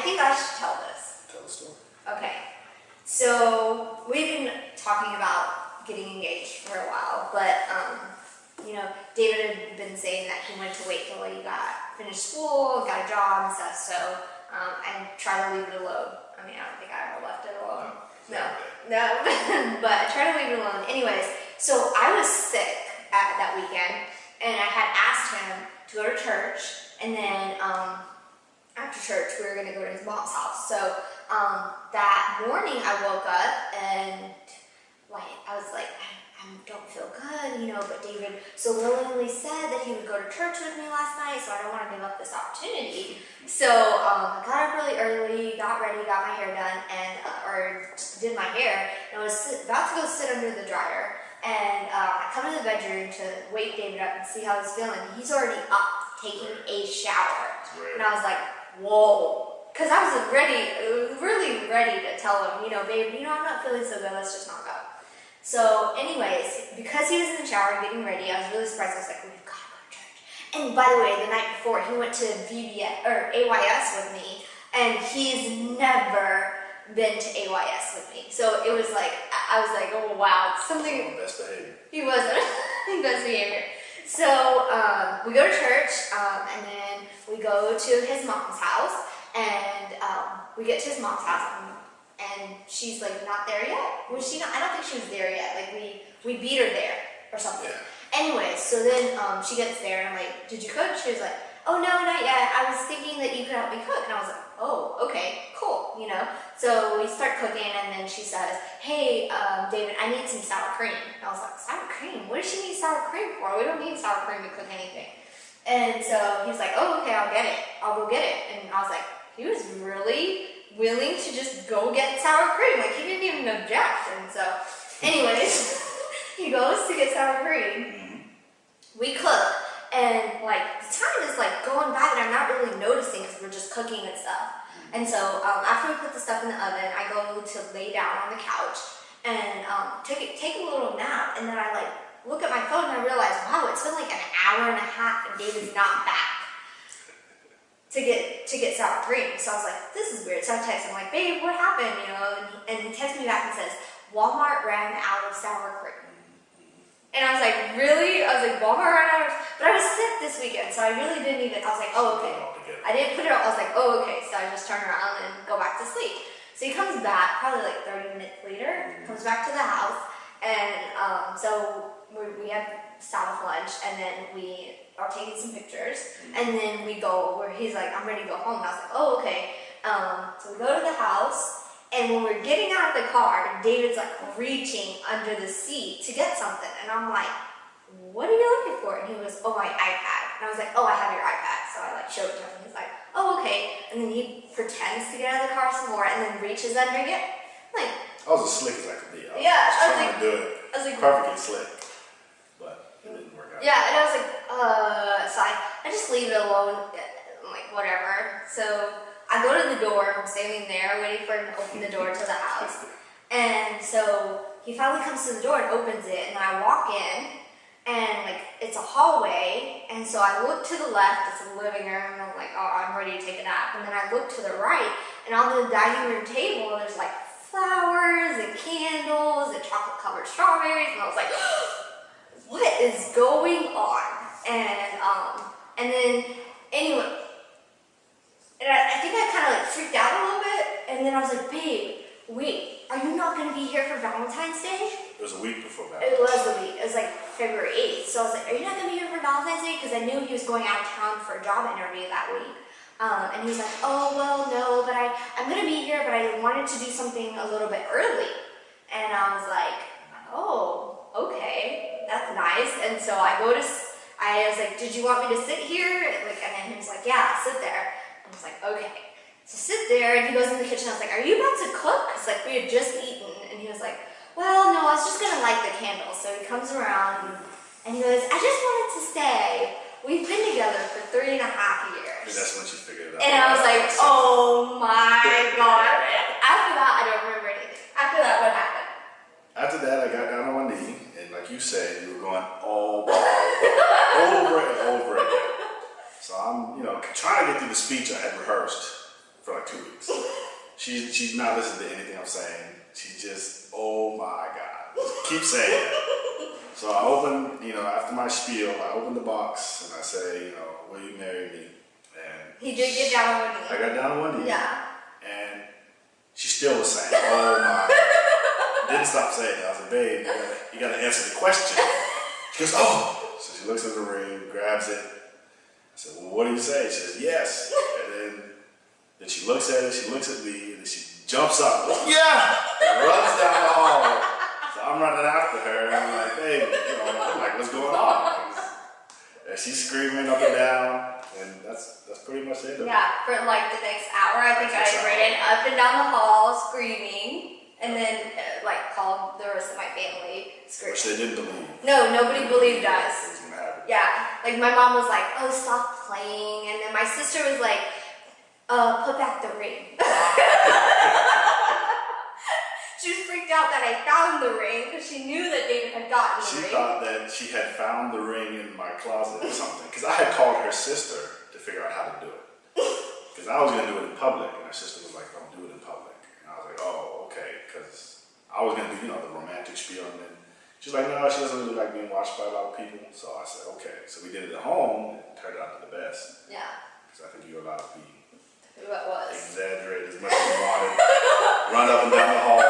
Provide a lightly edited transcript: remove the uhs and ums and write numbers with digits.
think I should tell this. Tell the story. Okay. So we've been talking about getting engaged for a while, but you know, David had been saying that he wanted to wait till he finished school, got a job and stuff, so and try to leave it alone. I mean, I don't think I ever left it alone. No. But I try to leave it alone. Anyways, so I was sick that weekend, and I had asked him to go to church, and then after church we were going to go to his mom's house. So that morning I woke up and like I was like, I don't feel good, you know, but David so willingly said that he would go to church with me last night, so I don't want to give up this opportunity. So I got up really early, got ready, got my hair done, and or did my hair, and I was about to go sit under the dryer, and I come to the bedroom to wake David up and see how he's feeling. He's already up, taking a shower, and I was like, whoa, because I was really ready to tell him, you know, babe, you know, I'm not feeling so good, let's just not go. So anyways, because he was in the shower getting ready, I was really surprised. I was like, we've got to go to church. And by the way, the night before, he went to VBS, or AYS with me, and he's never been to AYS with me. So it was like, I was like, oh wow, something. Best behavior. He wasn't. Best behavior. So we go to church, and then we go to his mom's house, and we get to his mom's house, and she's like not there yet. Was she not? I don't think she was there yet. Like we beat her there or something. Yeah. Anyway, so then she gets there, and I'm like, did you cook? She was like, oh no, not yet. I was thinking that you could help me cook, and I was like, oh, okay, cool, you know. So we start cooking, and then she says, hey, David, I need some sour cream. And I was like, sour cream? What does she need sour cream for? We don't need sour cream to cook anything. And so he was like, oh, okay, I'll get it. I'll go get it. And I was like, he was really willing to just go get sour cream. Like, he didn't even object. And so, anyways, he goes to get sour cream. We cook, and like, the time is like going by that I'm not really noticing because we're just cooking and stuff. And so, after we put the stuff in the oven, I go to lay down on the couch and take a little nap. And then I like look at my phone and I realize, wow, it's been like an hour and a half and David's not back to get sour cream. So I was like, this is weird. So I text him like, babe, what happened? You know, and he texts me back and says, Walmart ran out of sour cream. And I was like, really? I was like, Walmart ran out of, but I was sick this weekend, so I really didn't even, I was like, oh, okay. I didn't put it out, I was like, oh, okay. So I just turn around and go back to sleep. So he comes back, probably like 30 minutes later, comes back to the house, and so we have Sabbath lunch, and then we are taking some pictures, and then we go where he's like, I'm ready to go home, and I was like, oh, okay. So we go to the house, and when we're getting out of the car, David's like reaching under the seat to get something, and I'm like, what are you looking for? And he goes, oh, my iPad. And I was like, oh, I have your iPad. So I like showed it to him, and he's like, oh, okay. And then he pretends to get out of the car some more, and then reaches under it. Like, I was as slick as I could be. I was trying to do it perfectly slick, but it didn't work out. Yeah, and I was like, so I just leave it alone, like, whatever. So I go to the door, I'm standing there waiting for him to open the door to the house. And so he finally comes to the door and opens it, and then I walk in, and like it's a hallway, and so I look to the left, it's a living room, and I'm like, oh, I'm ready to take a nap. And then I look to the right, and on the dining room table, there's like flowers and candles and chocolate covered strawberries, and I was like, what is going on? And then anyway, and I think I kind of like freaked out a little bit, and then I was like, babe, wait, are you not going to be here for Valentine's Day? It was a week before Valentine's Day. It was a week. It was like February 8th. So I was like, are you not going to be here for Valentine's Day? Because I knew he was going out of town for a job interview that week. And he was like, oh, well, no, but I'm going to be here, but I wanted to do something a little bit early. And I was like, oh, okay, that's nice. And so I was like, did you want me to sit here? Like, and then he was like, yeah, sit there. I was like, okay. So sit there, and he goes in the kitchen. I was like, are you about to cook? Because like we had just eaten. And he was like, well, no, I was just going to light the candles. So he comes around, and he goes, I just wanted to say, we've been together for 3.5 years. And that's when she figured it out. And I was like, oh my God. After that, I don't remember anything. After that, what happened? After that, I got down on one knee, and like you said, you were going all over and over again. So I'm, trying to get through the speech I had rehearsed for like 2 weeks. She's not listening to anything I'm saying. She just, oh my God, just keep saying it. So I open, after my spiel, I open the box and I say, will you marry me? And he did get down on one knee. I got down on one knee. Yeah. And she still was saying, oh my. Didn't stop saying it. I was like, babe, you gotta answer the question. She goes, oh. So she looks at the ring, grabs it. I said, well, what do you say? She says, yes. And then she looks at it, she looks at me, and then she jumps up. Yeah! And runs down the hall. So I'm running after her, and I'm like, babe, I'm like, what's going on? And she's screaming up and down, and that's pretty much it. Yeah, for like the next hour, I think I ran up and down the hall screaming, and then called the rest of my family screaming. Which they didn't believe. No, nobody believed us. It was gonna happen. Yeah, like my mom was like, oh, stop playing, and then my sister was like, put back the ring. She was freaked out that I found the ring because she knew that David had gotten the ring. She thought that she had found the ring in my closet or something. Because I had called her sister to figure out how to do it. Because I was going to do it in public. And her sister was like, don't do it in public. And I was like, oh, okay. Because I was going to do, the romantic spiel. And then she's like, no, she doesn't really like being watched by a lot of people. So I said, okay. So we did it at home. And it turned out to the best. Yeah. Because I think you're allowed to be Who it was. exaggerate as much as you wanted. Run up and down the hall.